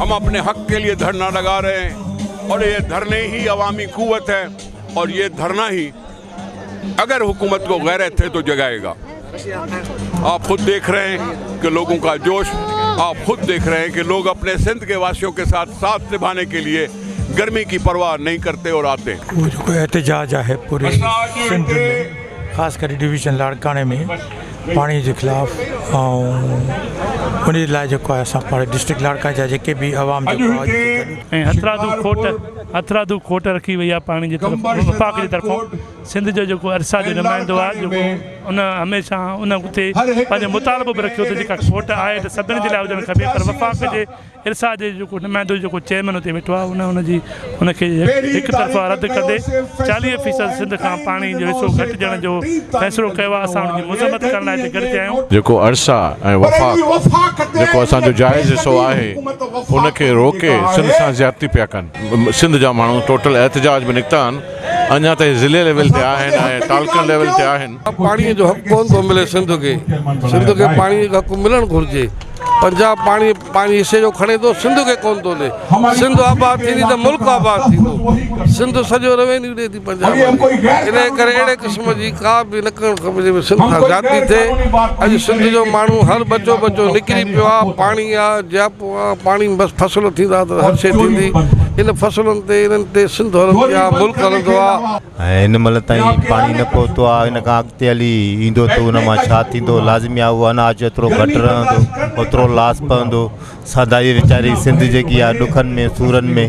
हम अपने हक के लिए धरना लगा रहे हैं और ये धरने ही अवामी कुव्वत है और ये धरना ही अगर हुकूमत को गैरत है तो जगाएगा। आप खुद देख रहे हैं कि लोगों का जोश, आप खुद देख रहे हैं कि लोग अपने सिंध के वासियों के साथ निभाने के लिए गर्मी की परवाह नहीं करते और आते। वो जो एहतजाज है पूरे सिंध में, ख़ासि डिवीज़न लाड़काने में पानी के खिलाफ़ उन लाइ जेको आहे असां पाण डिस्ट्रिक्ट लाड़काने जा जेके भी आवाम हथरादू खोट रखी वही है पानी की तरफ वफ़ाक़ की तरफ़ों सिंध जो जो अरसा जो नुमाइंदो आहे जो उन हमेशा उन उते पंहिंजो मुतालबो भी रखियो तो जेका खोट आहे तो सभिनी जे लाइ हुजणु खपे, पर वफ़ाक़ जे इरसा जे जो नुमाइंदो जो चेयरमैन उते वेठो आहे उनखे हिकु तरफ़ा रद्द कंदे 40% सिंध खां पानी जो हिसो घटिजण जो फ़ैसिलो कयो आहे। असां उनजी मज़म्मत करण लाइ हिते गॾिजी आहियूं। जेको अरसा ऐं वफ़ाक़ जेको असांजो जाइज़ हिसो आहे उनखे रोके सिंध सां ज़्यादती पिया कनि। सिंध जा माण्हू टोटल एहतजाज में निकिता आहिनि, अञा ताईं ज़िले लेवल ते आहिनि ऐं तालकनि लेवल ते आहिनि। पाणी जो हक़ कोन थो मिले सिंध खे पाणी जो हक़ मिलणु घुरिजे। पंजाब पाणी हिसे जो खणे थो, सिंध खे कोन थो ॾे। सिंध आबाद थींदी त मुल्क आबाद थींदो। सिंध सॼो रेवेन्यू ॾे थी पंजाब, इन करे अहिड़े क़िस्म जी का बि न करणु खपे सिंध खां ज़्यादती थिए। अॼु सिंध जो माण्हू हर बचो निकिरी पियो आहे। पाणी आहे, जियापो आहे, पाणी बसि फसल थींदा त हर शइ थींदी। इन फसलुनि ते इन्हनि ते सिंध हलंदी आहे, मुल्क हलंदो आहे। ऐं हिन महिल ताईं पाणी न पहुतो आहे, हिन खां अॻिते हली ईंदो त हुन मां छा थींदो। लाज़मी आहे उहो अनाज एतिरो घटि रहंदो, ओतिरो लॉस पवंदो। सदाई वीचारी सिंध जेकी आहे ॾुखनि में सूरनि में